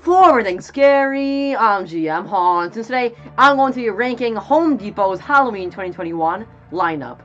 For everything scary, I'm GMHaunts, and today I'm going to be ranking Home Depot's Halloween 2021 lineup.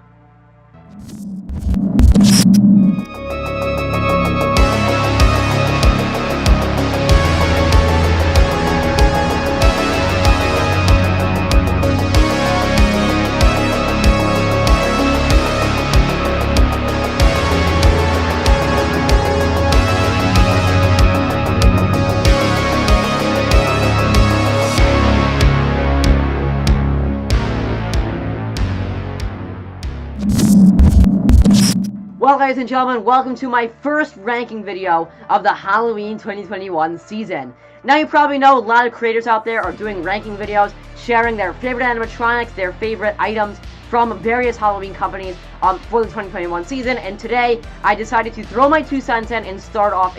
Well, ladies and gentlemen, welcome to my first ranking video of the Halloween 2021 season. Now, you probably know a lot of creators out there are doing ranking videos, sharing their favorite animatronics, their favorite items from various Halloween companies for the 2021 season, and today I decided to throw my 2 cents in and start off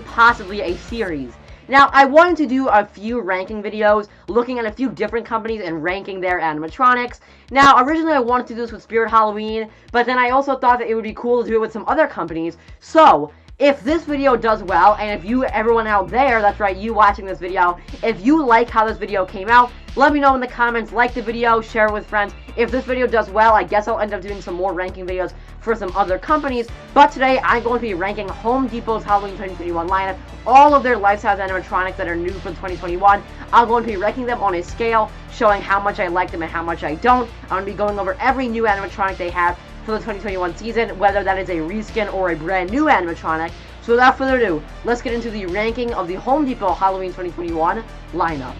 possibly a series. Now, I wanted to do a few ranking videos, looking at a few different companies and ranking their animatronics. Now, originally I wanted to do this with Spirit Halloween, but then I also thought that it would be cool to do it with some other companies. So, if this video does well, and if you, everyone out there, that's right, you watching this video, if you like how this video came out, let me know in the comments, like the video, share it with friends. If this video does well, I guess I'll end up doing some more ranking videos for some other companies. But today, I'm going to be ranking Home Depot's Halloween 2021 lineup, all of their life-size animatronics that are new for 2021. I'm going to be ranking them on a scale, showing how much I like them and how much I don't. I'm going to be going over every new animatronic they have for the 2021 season, whether that is a reskin or a brand new animatronic. So without further ado, let's get into the ranking of the Home Depot Halloween 2021 lineup.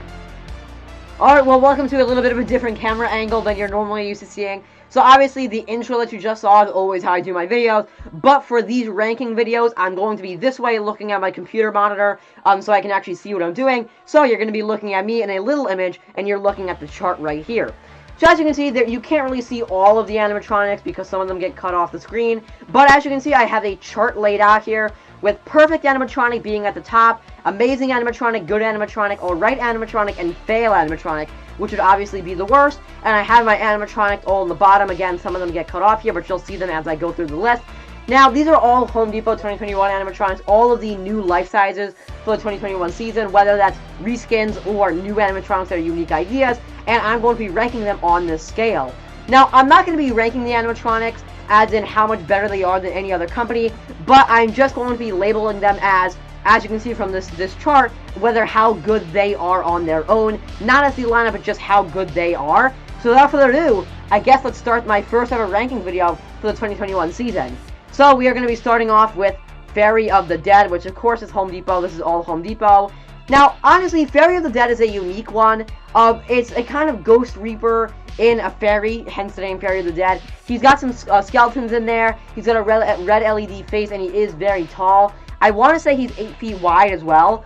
Alright, well, welcome to a little bit of a different camera angle than you're normally used to seeing. So obviously, the intro that you just saw is always how I do my videos, but for these ranking videos, I'm going to be this way looking at my computer monitor, so I can actually see what I'm doing. So you're going to be looking at me in a little image, and you're looking at the chart right here. So as you can see, there you can't really see all of the animatronics because some of them get cut off the screen, but as you can see, I have a chart laid out here with perfect animatronic being at the top, amazing animatronic, good animatronic, alright animatronic, and fail animatronic, which would obviously be the worst. And I have my animatronics all in the bottom. Again, some of them get cut off here, but you'll see them as I go through the list. Now, these are all Home Depot 2021 animatronics, all of the new life sizes for the 2021 season, whether that's reskins or new animatronics that are unique ideas, and I'm going to be ranking them on this scale. Now, I'm not going to be ranking the animatronics as in how much better they are than any other company, but I'm just going to be labeling them as you can see from this chart, whether how good they are on their own, not as the lineup, but just how good they are. So without further ado, I guess let's start my first ever ranking video for the 2021 season. So we are going to be starting off with FERRY of the Dead, which of course is Home Depot. This is all Home Depot. Now, honestly, FERRY of the Dead is a unique one. It's a kind of Ghost Reaper in a fairy, hence the name FERRY of the Dead. He's got some skeletons in there. He's got a red LED face, and he is very tall. I want to say he's 8 feet wide as well,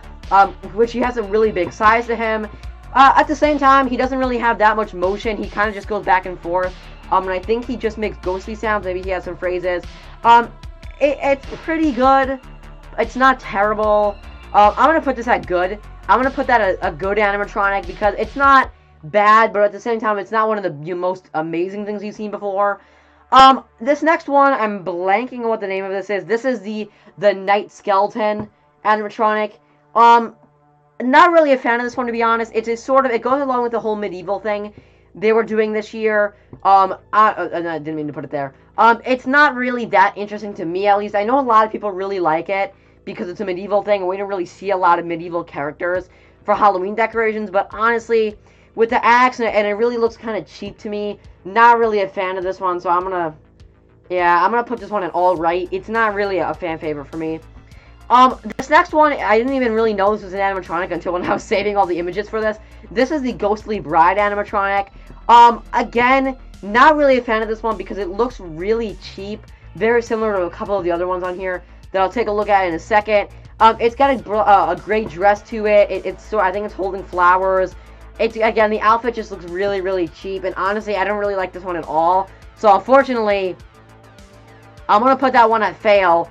which he has a really big size to him. At the same time, he doesn't really have that much motion. He kind of just goes back and forth. And I think he just makes ghostly sounds. Maybe he has some phrases. It's pretty good. It's not terrible. I'm going to put this at good. I'm going to put that at a good animatronic because it's not bad, but at the same time, it's not one of the most amazing things you've seen before. This next one, I'm blanking on what the name of this is. This is the Night Skeleton animatronic. Not really a fan of this one, to be honest. It's a sort of, it goes along with the whole medieval thing they were doing this year. I didn't mean to put it there. It's not really that interesting to me, at least. I know a lot of people really like it because it's a medieval thing, and we don't really see a lot of medieval characters for Halloween decorations, but honestly, with the axe, and it really looks kind of cheap to me, not really a fan of this one, so I'm gonna put this one at all right. It's not really a fan favorite for me. This next one, I didn't even really know this was an animatronic until when I was saving all the images for this. This is the Ghostly Bride animatronic. Again, not really a fan of this one because it looks really cheap, very similar to a couple of the other ones on here that I'll take a look at in a second. It's got a great dress to it. I think it's holding flowers. Again, the outfit just looks really, really cheap, and honestly, I don't really like this one at all. So unfortunately, I'm gonna put that one at fail.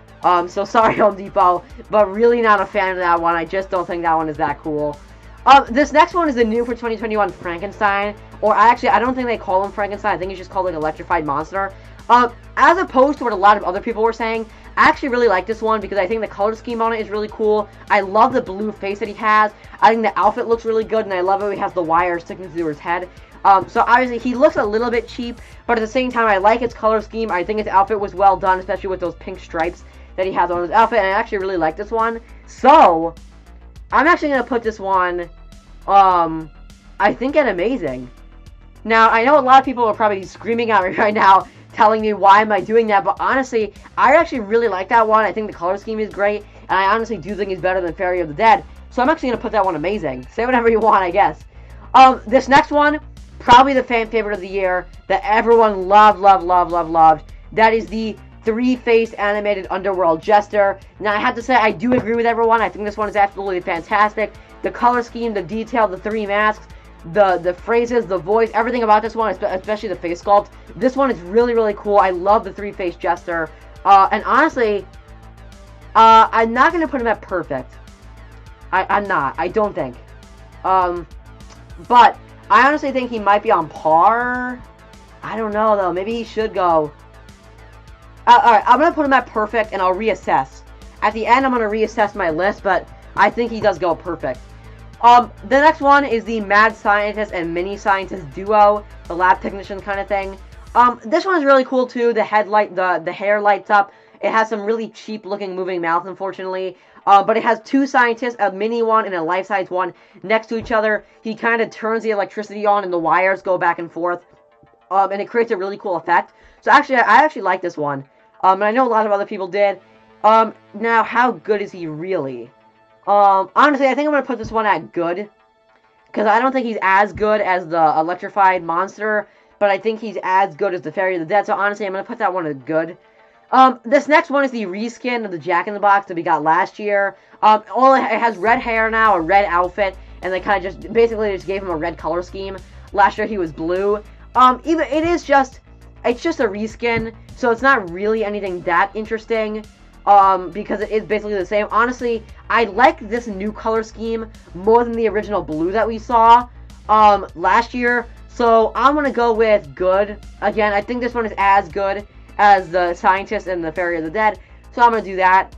So sorry, Home Depot, but really not a fan of that one. I just don't think that one is that cool. This next one is the new for 2021 Frankenstein, or I don't think they call him Frankenstein. I think he's just called like Electrified Monster. As opposed to what a lot of other people were saying, I actually really like this one because I think the color scheme on it is really cool. I love the blue face that he has. I think the outfit looks really good, and I love how he has the wires sticking through his head. So obviously he looks a little bit cheap, but at the same time I like his color scheme. I think his outfit was well done, especially with those pink stripes that he has on his outfit, and I actually really like this one. So I'm actually going to put this one, I think, at amazing. Now, I know a lot of people are probably screaming at me right now, telling me why am I doing that, but honestly, I actually really like that one. I think the color scheme is great, and I honestly do think he's better than Ferry of the Dead, so I'm actually going to put that one amazing. Say whatever you want, I guess. This next one, probably the fan favorite of the year, that everyone loved. That is the three-faced animated Underworld Jester. Now, I have to say, I do agree with everyone. I think this one is absolutely fantastic. The color scheme, the detail, the three masks, the phrases, the voice, everything about this one, especially the face sculpt. This one is really cool. I love the three-faced Jester. And honestly, I'm not going to put him at perfect. I'm not. I don't think. But I honestly think he might be on par. I don't know, though. Maybe he should go. Alright, I'm going to put him at perfect, and I'll reassess. At the end, I'm going to reassess my list, but I think he does go perfect. The next one is the Mad Scientist and Mini Scientist duo, the lab technician kind of thing. This one is really cool, too. The hair lights up. It has some really cheap-looking moving mouth, unfortunately. But it has two scientists, a mini one and a life-size one, next to each other. He kind of turns the electricity on, and the wires go back and forth. And it creates a really cool effect. So actually, I actually like this one. And I know a lot of other people did. Now, how good is he really? Honestly, I think I'm going to put this one at good. Because I don't think he's as good as the electrified monster. But I think he's as good as the Fairy of the Dead. So honestly, I'm going to put that one at good. This next one is the reskin of the Jack-in-the-Box that we got last year. It has red hair now, a red outfit. And they kind of just, basically just gave him a red color scheme. Last year he was blue. It's just a reskin, so it's not really anything that interesting, because it is basically the same. Honestly, I like this new color scheme more than the original blue that we saw, last year, so I'm gonna go with good. Again, I think this one is as good as the Scientist and the Fairy of the Dead, so I'm gonna do that.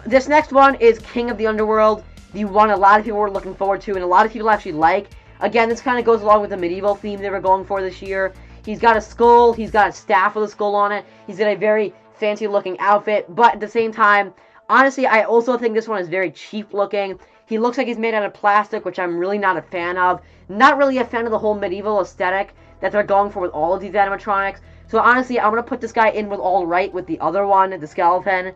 This next one is King of the Underworld, the one a lot of people were looking forward to, and a lot of people actually like. Again, this kind of goes along with the medieval theme they were going for this year. He's got a skull, he's got a staff with a skull on it, he's got a very fancy looking outfit, but at the same time, honestly, I also think this one is very cheap looking. He looks like he's made out of plastic, which I'm really not a fan of. Not really a fan of the whole medieval aesthetic that they're going for with all of these animatronics. So honestly, I'm going to put this guy in with all right with the other one, the skeleton.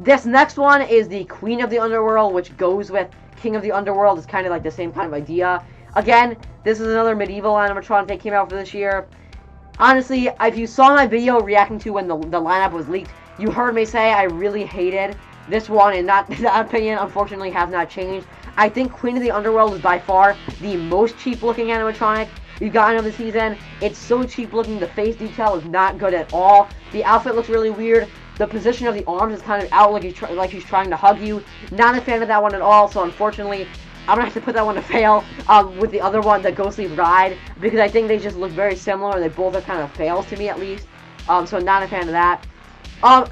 This next one is the Queen of the Underworld, which goes with King of the Underworld. It's kind of like the same kind of idea. Again, this is another medieval animatronic that came out for this year. Honestly, if you saw my video reacting to when the lineup was leaked, you heard me say I really hated this one, and that opinion, unfortunately, has not changed. I think Queen of the Underworld is by far the most cheap-looking animatronic we've gotten of the season. It's so cheap-looking, the face detail is not good at all. The outfit looks really weird. The position of the arms is kind of out like he's trying to hug you. Not a fan of that one at all, so unfortunately, I'm going to have to put that one to fail with the other one, the Ghostly Bride, because I think they just look very similar. They both are kind of fails to me, at least. So not a fan of that.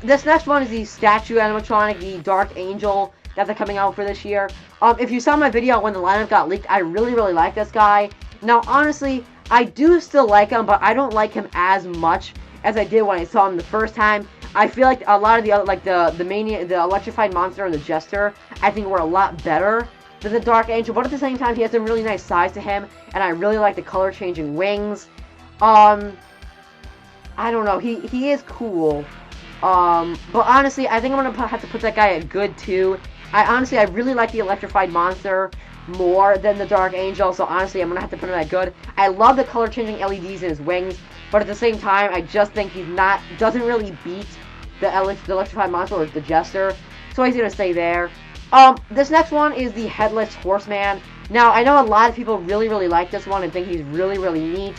This next one is the statue animatronic, the Dark Angel, that they're coming out for this year. If you saw my video when the lineup got leaked, I really like this guy. Now, honestly, I do still like him, but I don't like him as much as I did when I saw him the first time. I feel like a lot of the other, like the electrified monster and the Jester, I think were a lot better than the Dark Angel, but at the same time, he has a really nice size to him, and I really like the color changing wings. I don't know, he is cool. But honestly, I think I'm gonna have to put that guy at good too. I really like the electrified monster more than the Dark Angel, so honestly, I'm gonna have to put him at good. I love the color changing LEDs in his wings, but at the same time, I just think doesn't really beat the electrified monster or the Jester, so he's gonna stay there. This next one is the Headless Horseman. Now, I know a lot of people really like this one and think he's really neat.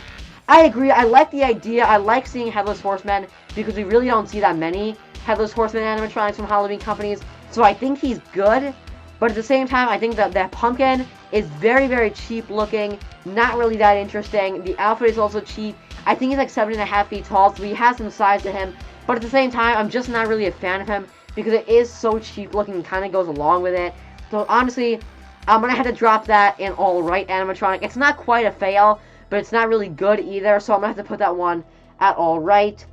I agree, I like the idea, I like seeing Headless Horsemen, because we really don't see that many Headless Horseman animatronics from Halloween companies, so I think he's good, but at the same time, I think that pumpkin is very cheap looking, not really that interesting. The outfit is also cheap. I think he's like 7.5 feet tall, so he has some size to him. But at the same time, I'm just not really a fan of him because it is so cheap looking and kind of goes along with it. So honestly, I'm going to have to drop that in alright animatronic. It's not quite a fail, but it's not really good either, so I'm going to have to put that one at alright.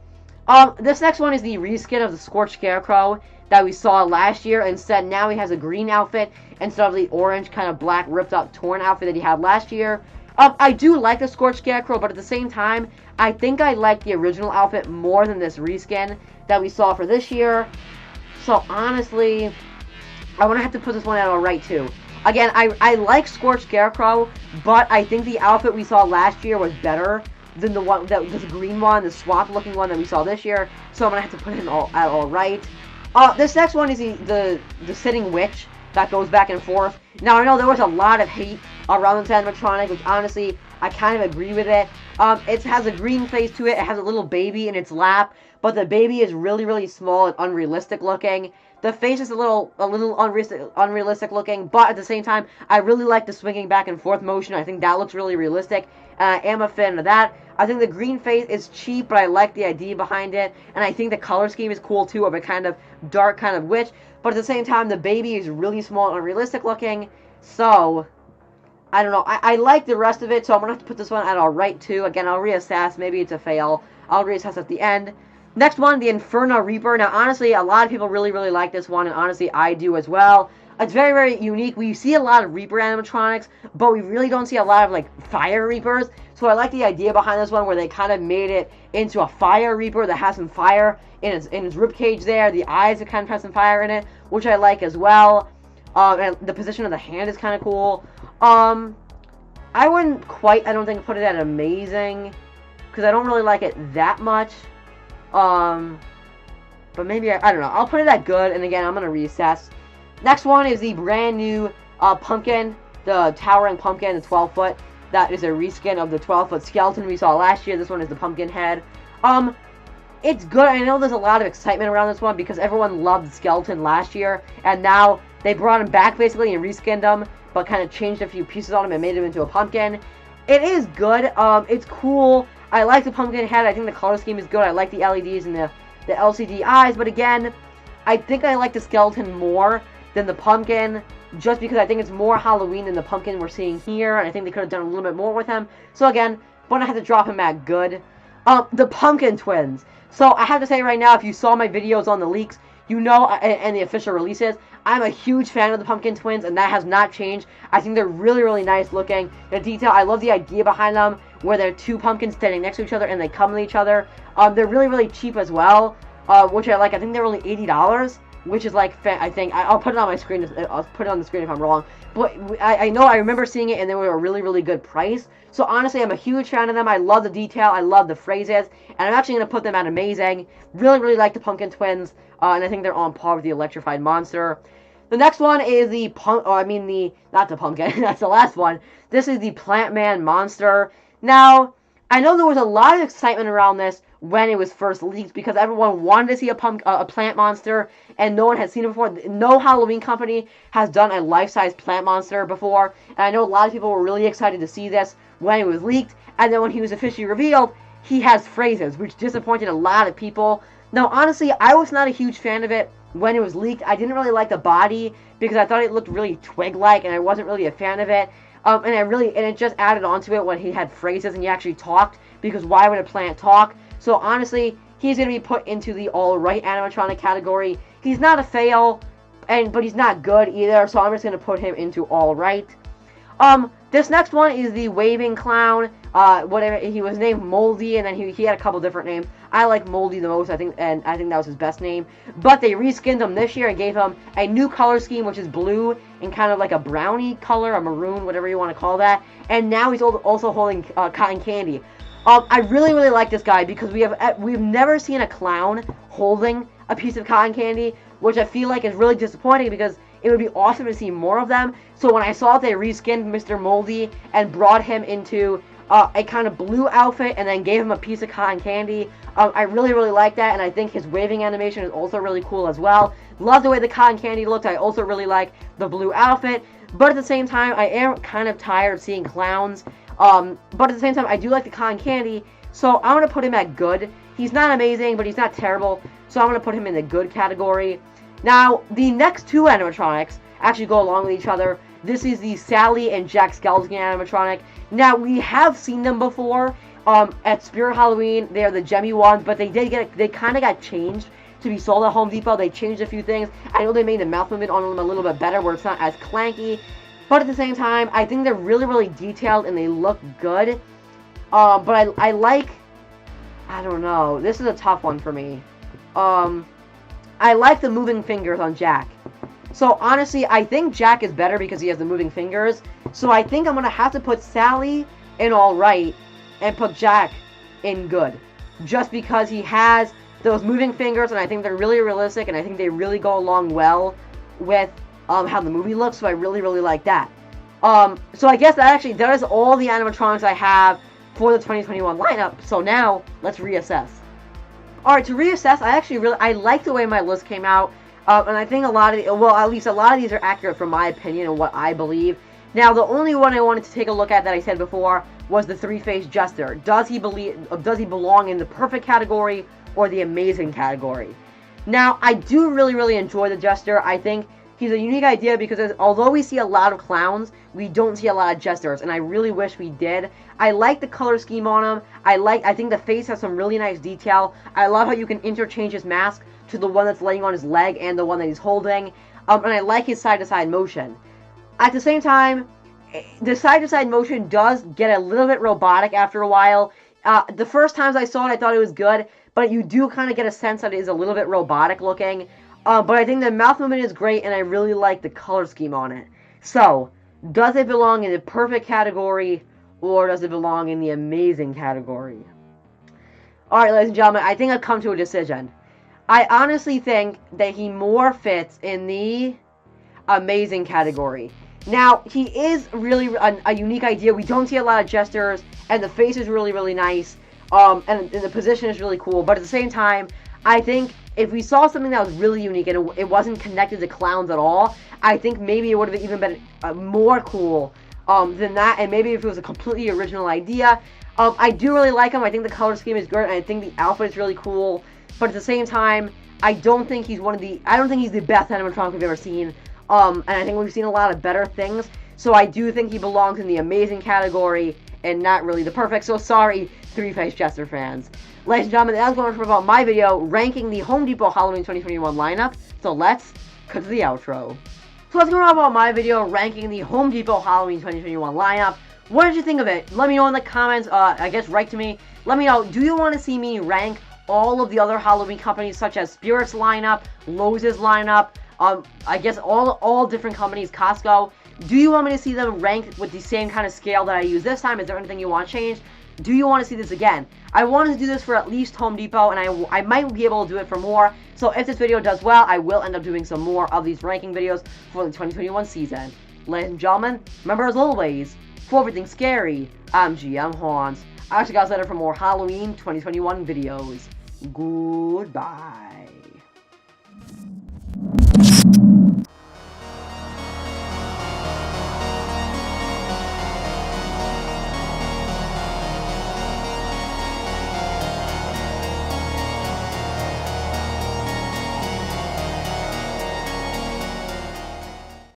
This next one is the reskin of the Scorched Scarecrow that we saw last year. Instead, now he has a green outfit instead of the orange, kind of black, ripped up, torn outfit that he had last year. I do like the Scorched Scarecrow, but at the same time, I think I like the original outfit more than this reskin that we saw for this year. So honestly, I'm going to have to put this one at alright too. Again, I like Scorched Scarecrow, but I think the outfit we saw last year was better than the one, this green one, the swap looking one that we saw this year. So I'm going to have to put it at alright. This next one is the sitting witch that goes back and forth. Now, I know there was a lot of hate around this animatronic, which honestly, I kind of agree with it. It has a green face to it. It has a little baby in its lap, but the baby is really, really small and unrealistic looking. The face is a little unrealistic looking, but at the same time, I really like the swinging back and forth motion. I think that looks really realistic, and I am a fan of that. I think the green face is cheap, but I like the idea behind it, and I think the color scheme is cool too, of a kind of dark kind of witch, but at the same time, the baby is really small and unrealistic looking, so I don't know. I like the rest of it, so I'm going to have to put this one at alright too. Again, I'll reassess. Maybe it's a fail. I'll reassess at the end. Next one, the INFERNO Reaper. Now, honestly, a lot of people really, really like this one, and honestly, I do as well. It's very, very unique. We see a lot of Reaper animatronics, but we really don't see a lot of, like, Fire Reapers. So I like the idea behind this one where they kind of made it into a Fire Reaper that has some fire in its ribcage there. The eyes kind of have some fire in it, which I like as well. And the position of the hand is kind of cool. I wouldn't quite, I don't think, put it at amazing, because I don't really like it that much. But maybe, I don't know. I'll put it at good, and again, I'm going to reassess. Next one is the brand new pumpkin, the towering pumpkin, the 12-foot. That is a reskin of the 12-foot skeleton we saw last year. This one is the pumpkin head. It's good. I know there's a lot of excitement around this one because everyone loved the skeleton last year, and now they brought him back basically and reskinned him, but kind of changed a few pieces on him and made him into a pumpkin. It is good. It's cool. I like the pumpkin head. I think the color scheme is good. I like the LEDs and the LCD eyes, but again, I think I like the skeleton more than the pumpkin, just because I think it's more Halloween than the pumpkin we're seeing here, and I think they could have done a little bit more with him. So again, I'm gonna have to drop him at good. The pumpkin twins. So I have to say right now, if you saw my videos on the leaks, you know, and the official releases, I'm a huge fan of the pumpkin twins, and that has not changed. I think they're really, really nice looking. The detail, I love the idea behind them, where they're two pumpkins standing next to each other and they come with each other. They're really, really cheap as well, which I like. I think they're only $80, which is like, I think, I'll put it on my screen. I'll put it on the screen if I'm wrong. But I know I remember seeing it, and they were a really, really good price. So honestly, I'm a huge fan of them. I love the detail. I love the phrases, and I'm actually going to put them at amazing. Really, really like the pumpkin twins, and I think they're on par with the electrified monster. The next one is the not the pumpkin, that's the last one. This is the Plant Man monster. Now, I know there was a lot of excitement around this when it was first leaked because everyone wanted to see a plant monster, and no one had seen it before. No Halloween company has done a life-size plant monster before, and I know a lot of people were really excited to see this when it was leaked, and then when he was officially revealed, he has phrases, which disappointed a lot of people. Now, honestly, I was not a huge fan of it when it was leaked. I didn't really like the body because I thought it looked really twig-like, and I wasn't really a fan of it. And it just added onto it when he had phrases and he actually talked, because why would a plant talk? So honestly, he's going to be put into the alright animatronic category. He's not a fail, but he's not good either, so I'm just going to put him into alright. This next one is the waving clown. Whatever, he was named Moldy, and then he had a couple different names. I like Moldy the most, I think that was his best name. But they reskinned him this year and gave him a new color scheme, which is blue and kind of like a brownie color, a maroon, whatever you want to call that. And now he's also holding cotton candy. I really, really like this guy because we've never seen a clown holding a piece of cotton candy, which I feel like is really disappointing because it would be awesome to see more of them. So when I saw they reskinned Mr. Moldy and brought him into a kind of blue outfit and then gave him a piece of cotton candy, I really, really like that, and I think his waving animation is also really cool as well. Love the way the cotton candy looked. I also really like the blue outfit, but at the same time, I am kind of tired of seeing clowns. But at the same time, I do like the cotton candy, So I'm going to put him at good. He's not amazing, but he's not terrible. So I'm going to put him in the good category. Now, the next two animatronics actually go along with each other. This is the Sally and Jack Skellington animatronic. Now, we have seen them before at Spirit Halloween. They're the Gemmy ones, but they kind of got changed to be sold at Home Depot. They changed a few things. I know they made the mouth movement on them a little bit better, where it's not as clanky. But at the same time, I think they're really, really detailed and they look good. But I like, I don't know, this is a tough one for me. I like the moving fingers on Jack. So honestly, I think Jack is better because he has the moving fingers. So I think I'm going to have to put Sally in alright and put Jack in good. Just because he has those moving fingers, and I think they're really realistic, and I think they really go along well with how the movie looks, so I really, really like that. So I guess that is all the animatronics I have for the 2021 lineup. So now, let's reassess. Alright, to reassess, I like the way my list came out, and I think at least a lot of these are accurate from my opinion and what I believe. Now, the only one I wanted to take a look at that I said before was the three-faced Jester. Does he belong in the perfect category or the amazing category? Now, I do really, really enjoy the Jester. I think he's a unique idea because although we see a lot of clowns, we don't see a lot of Jesters, and I really wish we did. I like the color scheme on him. I think the face has some really nice detail. I love how you can interchange his mask to the one that's laying on his leg and the one that he's holding. And I like his side-to-side motion. At the same time, the side-to-side motion does get a little bit robotic after a while. The first times I saw it, I thought it was good, but you do kind of get a sense that it is a little bit robotic looking. But I think the mouth movement is great, and I really like the color scheme on it. So, does it belong in the perfect category, or does it belong in the amazing category? Alright, ladies and gentlemen, I think I've come to a decision. I honestly think that he more fits in the amazing category. Now, he is really a unique idea. We don't see a lot of Jesters, and the face is really, really nice, and the position is really cool. But at the same time, I think if we saw something that was really unique and it wasn't connected to clowns at all, I think maybe it would have even been more cool than that. And maybe if it was a completely original idea. I do really like him. I think the color scheme is good, and I think the outfit is really cool. But at the same time, I don't think he's the best animatronic we've ever seen. And I think we've seen a lot of better things. So I do think he belongs in the amazing category and not really the perfect. So sorry, three-faced Jester fans. Ladies and gentlemen, that was going to be about my video ranking the Home Depot Halloween 2021 lineup. So let's cut to the outro. So let's go about my video ranking the Home Depot Halloween 2021 lineup. What did you think of it? Let me know in the comments. I guess write to me. Let me know, do you want to see me rank all of the other Halloween companies such as Spirit's lineup, Lowe's lineup, I guess all different companies, Costco? Do you want me to see them ranked with the same kind of scale that I use this time? Is there anything you want changed? Do you want to see this again? I wanted to do this for at least Home Depot, and I might be able to do it for more. So if this video does well, I will end up doing some more of these ranking videos for the 2021 season. Ladies and gentlemen, remember as always, for everything scary, I'm GMHaunts. I'll see you guys later for more Halloween 2021 videos. Goodbye.